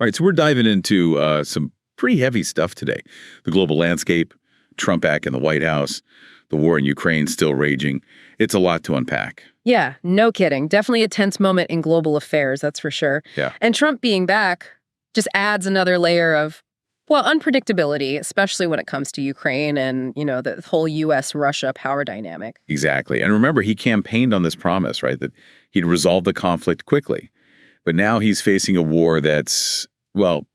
All right, so we're diving into some pretty heavy stuff today. The global landscape, Trump back in the White House, the war in Ukraine still raging. It's a lot to unpack. Yeah, no kidding. Definitely a tense moment in global affairs, that's for sure. Yeah. And Trump being back just adds another layer of, well, unpredictability, especially when it comes to Ukraine and, the whole U.S.-Russia power dynamic. Exactly. And remember, he campaigned on this promise, right, that he'd resolve the conflict quickly. But now he's facing a war that's, well,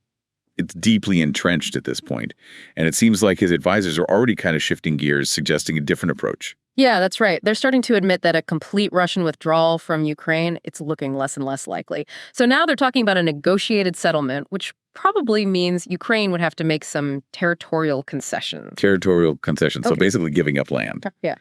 it's deeply entrenched at this point. And it seems like his advisors are already kind of shifting gears, suggesting a different approach. Yeah, that's right. They're starting to admit that a complete Russian withdrawal from Ukraine, it's looking less and less likely. So now they're talking about a negotiated settlement, which probably means Ukraine would have to make some territorial concessions. Territorial concessions. Okay. So basically giving up land. Yeah.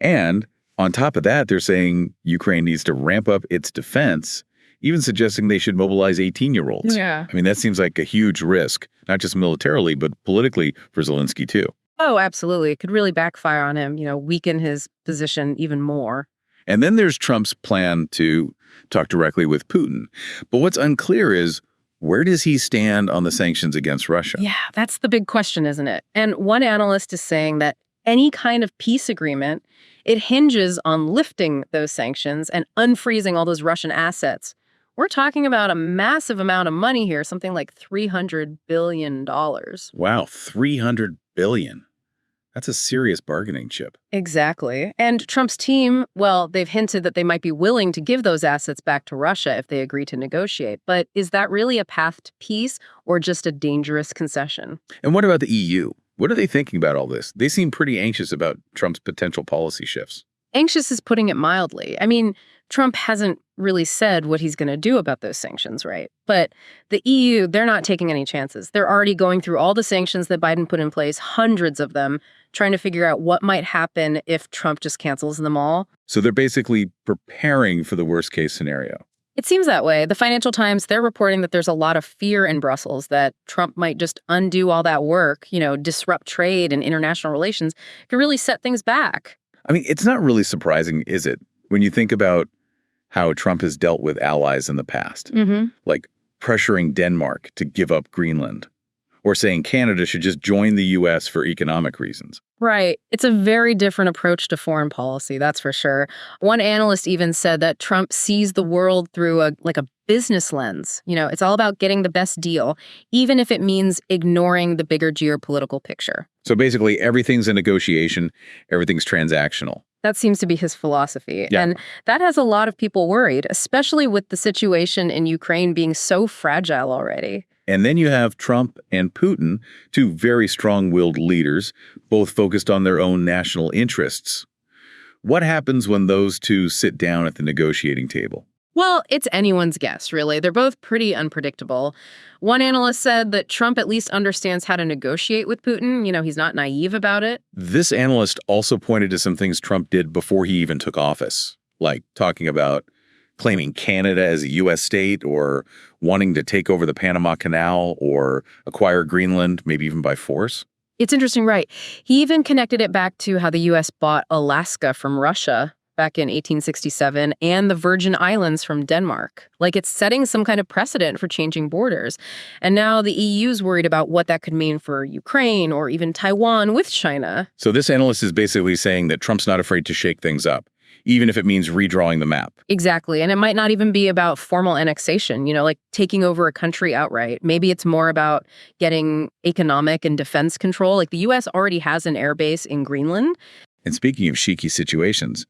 And on top of that, they're saying Ukraine needs to ramp up its defense, even suggesting they should mobilize 18-year-olds. Yeah. I mean, that seems like a huge risk, not just militarily, but politically for Zelensky, too. Oh, absolutely. It could really backfire on him, weaken his position even more. And then there's Trump's plan to talk directly with Putin. But what's unclear is, where does he stand on the sanctions against Russia? Yeah, that's the big question, isn't it? And one analyst is saying that any kind of peace agreement, it hinges on lifting those sanctions and unfreezing all those Russian assets. We're talking about a massive amount of money here, something like $300 billion. Wow, $300 billion. That's a serious bargaining chip. Exactly. And Trump's team, well, they've hinted that they might be willing to give those assets back to Russia if they agree to negotiate. But is that really a path to peace or just a dangerous concession? And what about the EU? What are they thinking about all this? They seem pretty anxious about Trump's potential policy shifts. Anxious is putting it mildly. I mean, Trump hasn't really said what he's going to do about those sanctions, right? But the EU, they're not taking any chances. They're already going through all the sanctions that Biden put in place, hundreds of them, trying to figure out what might happen if Trump just cancels them all. So they're basically preparing for the worst case scenario. It seems that way. The Financial Times, they're reporting that there's a lot of fear in Brussels that Trump might just undo all that work, disrupt trade and international relations, could really set things back. I mean, it's not really surprising, is it, when you think about how Trump has dealt with allies in the past, like pressuring Denmark to give up Greenland, or saying Canada should just join the U.S. for economic reasons. Right. It's a very different approach to foreign policy, that's for sure. One analyst even said that Trump sees the world through a business lens. It's all about getting the best deal, even if it means ignoring the bigger geopolitical picture. So basically, everything's a negotiation, everything's transactional. That seems to be his philosophy. Yeah. And that has a lot of people worried, especially with the situation in Ukraine being so fragile already. And then you have Trump and Putin, two very strong-willed leaders, both focused on their own national interests. What happens when those two sit down at the negotiating table? Well, it's anyone's guess, really. They're both pretty unpredictable. One analyst said that Trump at least understands how to negotiate with Putin. He's not naive about it. This analyst also pointed to some things Trump did before he even took office, like talking about claiming Canada as a U.S. state, or wanting to take over the Panama Canal or acquire Greenland, maybe even by force. It's interesting, right? He even connected it back to how the U.S. bought Alaska from Russia back in 1867 and the Virgin Islands from Denmark. Like, it's setting some kind of precedent for changing borders. And now the EU's worried about what that could mean for Ukraine or even Taiwan with China. So this analyst is basically saying that Trump's not afraid to shake things up, even if it means redrawing the map. Exactly. And it might not even be about formal annexation, like taking over a country outright. Maybe it's more about getting economic and defense control. Like, the U.S. already has an air base in Greenland. And speaking of shaky situations,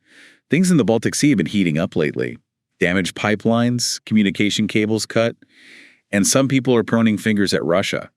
things in the Baltic Sea have been heating up lately. Damaged pipelines, communication cables cut, and some people are pointing fingers at Russia.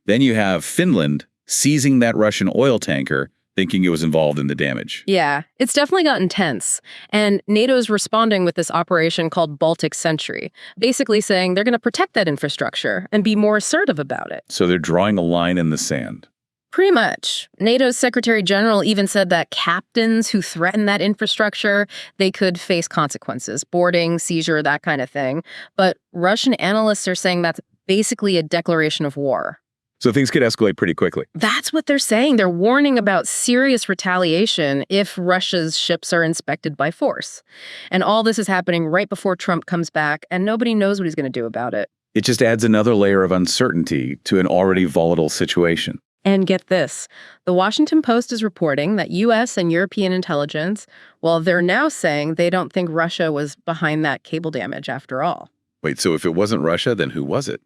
Then you have Finland seizing that Russian oil tanker, thinking it was involved in the damage. Yeah, it's definitely gotten tense. And NATO's responding with this operation called Baltic Sentry, basically saying they're going to protect that infrastructure and be more assertive about it. So they're drawing a line in the sand. Pretty much. NATO's Secretary General even said that captains who threaten that infrastructure, they could face consequences, boarding, seizure, that kind of thing. But Russian analysts are saying that's basically a declaration of war. So things could escalate pretty quickly. That's what they're saying. They're warning about serious retaliation if Russia's ships are inspected by force. And all this is happening right before Trump comes back, and nobody knows what he's going to do about it. It just adds another layer of uncertainty to an already volatile situation. And get this, the Washington Post is reporting that U.S. and European intelligence, well, they're now saying they don't think Russia was behind that cable damage after all. Wait, so if it wasn't Russia, then who was it?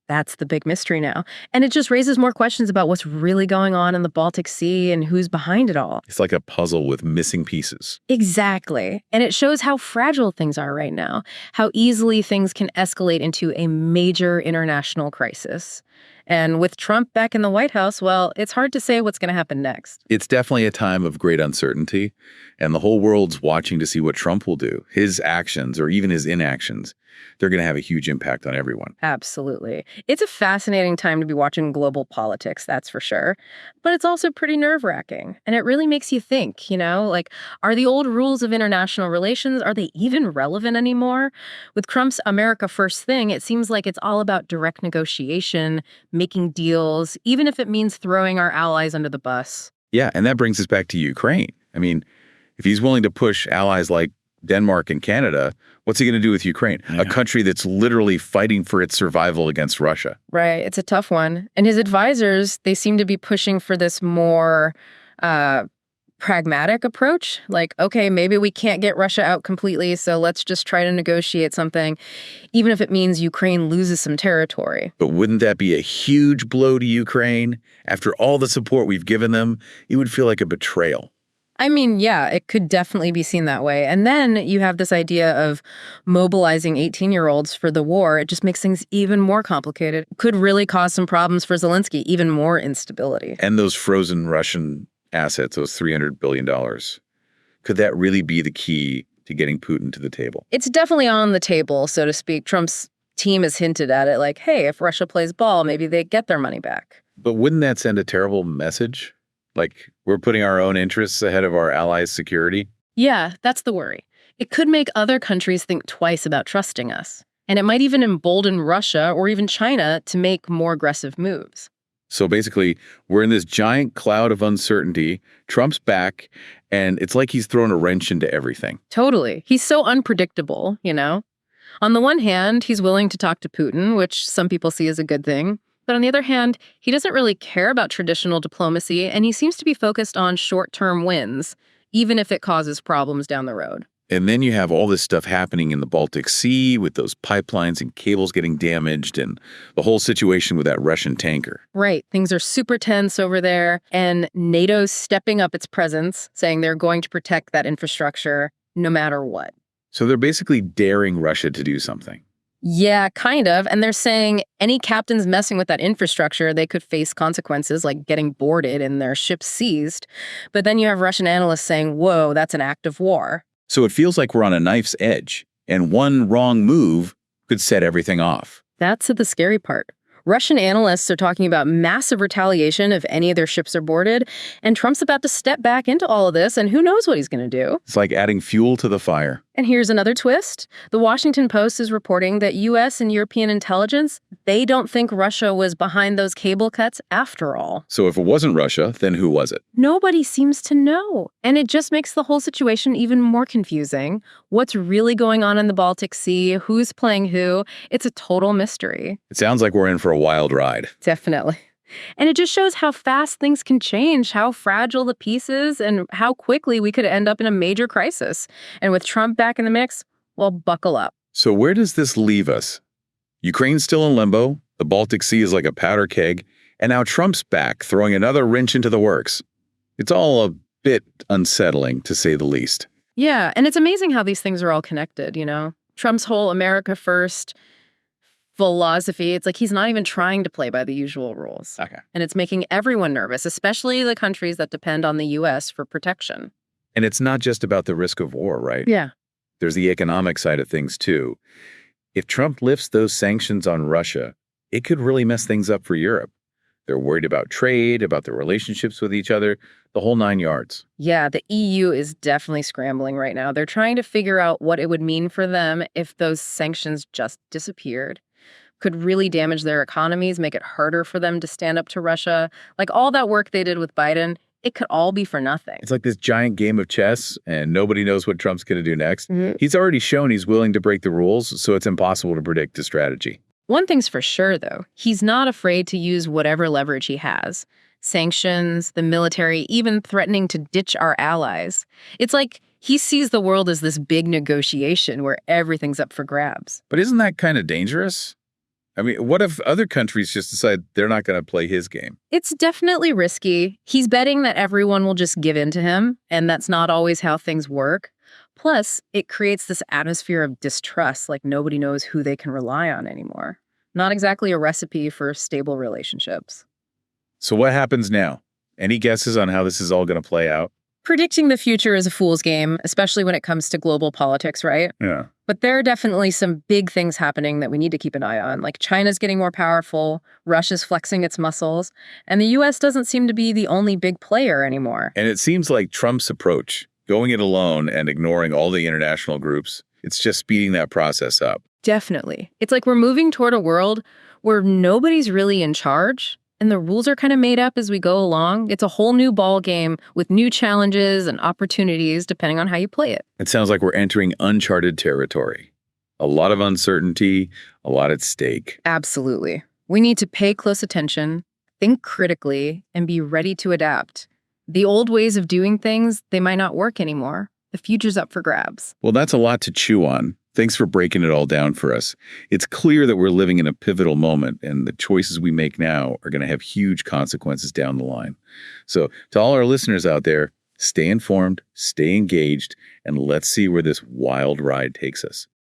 That's the big mystery now. And it just raises more questions about what's really going on in the Baltic Sea and who's behind it all. It's like a puzzle with missing pieces. Exactly. And it shows how fragile things are right now, how easily things can escalate into a major international crisis. And with Trump back in the White House, well, it's hard to say what's going to happen next. It's definitely a time of great uncertainty, and the whole world's watching to see what Trump will do. His actions, or even his inactions, they're going to have a huge impact on everyone. Absolutely. It's a fascinating time to be watching global politics, that's for sure. But it's also pretty nerve-wracking. And it really makes you think, like, are the old rules of international relations, are they even relevant anymore? With Trump's America First thing, it seems like it's all about direct negotiation, making deals, even if it means throwing our allies under the bus. Yeah, and that brings us back to Ukraine. I mean, if he's willing to push allies like Denmark and Canada, what's he going to do with Ukraine? Yeah. A country that's literally fighting for its survival against Russia. Right. It's a tough one. And his advisors, they seem to be pushing for this more pragmatic approach. Like, okay, maybe we can't get Russia out completely, so let's just try to negotiate something, even if it means Ukraine loses some territory. But wouldn't that be a huge blow to Ukraine? After all the support we've given them, it would feel like a betrayal. I mean, yeah, it could definitely be seen that way. And then you have this idea of mobilizing 18-year-olds for the war. It just makes things even more complicated. It could really cause some problems for Zelensky, even more instability. And those frozen Russian assets, those $300 billion, could that really be the key to getting Putin to the table? It's definitely on the table, so to speak. Trump's team has hinted at it like, hey, if Russia plays ball, maybe they get their money back. But wouldn't that send a terrible message? Like, we're putting our own interests ahead of our allies' security? Yeah, that's the worry. It could make other countries think twice about trusting us. And it might even embolden Russia or even China to make more aggressive moves. So basically, we're in this giant cloud of uncertainty. Trump's back, and it's like he's thrown a wrench into everything. Totally. He's so unpredictable, On the one hand, he's willing to talk to Putin, which some people see as a good thing. But on the other hand, he doesn't really care about traditional diplomacy, and he seems to be focused on short-term wins, even if it causes problems down the road. And then you have all this stuff happening in the Baltic Sea with those pipelines and cables getting damaged and the whole situation with that Russian tanker. Right. Things are super tense over there, and NATO's stepping up its presence, saying they're going to protect that infrastructure no matter what. So they're basically daring Russia to do something. Yeah, kind of. And they're saying any captains messing with that infrastructure, they could face consequences like getting boarded and their ships seized. But then you have Russian analysts saying, whoa, that's an act of war. So it feels like we're on a knife's edge, and one wrong move could set everything off. That's the scary part. Russian analysts are talking about massive retaliation if any of their ships are boarded, and Trump's about to step back into all of this, and who knows what he's going to do. It's like adding fuel to the fire. And here's another twist. The Washington Post is reporting that U.S. and European intelligence, they don't think Russia was behind those cable cuts after all. So if it wasn't Russia, then who was it? Nobody seems to know. And it just makes the whole situation even more confusing. What's really going on in the Baltic Sea? Who's playing who? It's a total mystery. It sounds like we're in for a wild ride. Definitely. And it just shows how fast things can change, how fragile the peace is, and how quickly we could end up in a major crisis. And with Trump back in the mix, well, buckle up. So where does this leave us? Ukraine's still in limbo, the Baltic Sea is like a powder keg, and now Trump's back, throwing another wrench into the works. It's all a bit unsettling, to say the least. Yeah, and it's amazing how these things are all connected, Trump's whole America First philosophy, it's like he's not even trying to play by the usual rules. Okay. And it's making everyone nervous, especially the countries that depend on the U.S. for protection. And it's not just about the risk of war, right? Yeah. There's the economic side of things, too. If Trump lifts those sanctions on Russia, it could really mess things up for Europe. They're worried about trade, about their relationships with each other, the whole 9 yards. Yeah, the EU is definitely scrambling right now. They're trying to figure out what it would mean for them if those sanctions just disappeared. Could really damage their economies, make it harder for them to stand up to Russia. Like all that work they did with Biden, it could all be for nothing. It's like this giant game of chess, and nobody knows what Trump's going to do next. Mm-hmm. He's already shown he's willing to break the rules, so it's impossible to predict the strategy. One thing's for sure, though. He's not afraid to use whatever leverage he has. Sanctions, the military, even threatening to ditch our allies. It's like he sees the world as this big negotiation where everything's up for grabs. But isn't that kind of dangerous? I mean, what if other countries just decide they're not going to play his game? It's definitely risky. He's betting that everyone will just give in to him, and that's not always how things work. Plus, it creates this atmosphere of distrust, like nobody knows who they can rely on anymore. Not exactly a recipe for stable relationships. So what happens now? Any guesses on how this is all going to play out? Predicting the future is a fool's game, especially when it comes to global politics, right? Yeah. But there are definitely some big things happening that we need to keep an eye on, like China's getting more powerful, Russia's flexing its muscles, and the US doesn't seem to be the only big player anymore. And it seems like Trump's approach, going it alone and ignoring all the international groups, it's just speeding that process up. Definitely. It's like we're moving toward a world where nobody's really in charge, and the rules are kind of made up as we go along. It's a whole new ball game with new challenges and opportunities depending on how you play it. It sounds like we're entering uncharted territory. A lot of uncertainty, a lot at stake. Absolutely. We need to pay close attention, think critically, and be ready to adapt. The old ways of doing things, they might not work anymore. The future's up for grabs. Well, that's a lot to chew on. Thanks for breaking it all down for us. It's clear that we're living in a pivotal moment, and the choices we make now are going to have huge consequences down the line. So, to all our listeners out there, stay informed, stay engaged, and let's see where this wild ride takes us.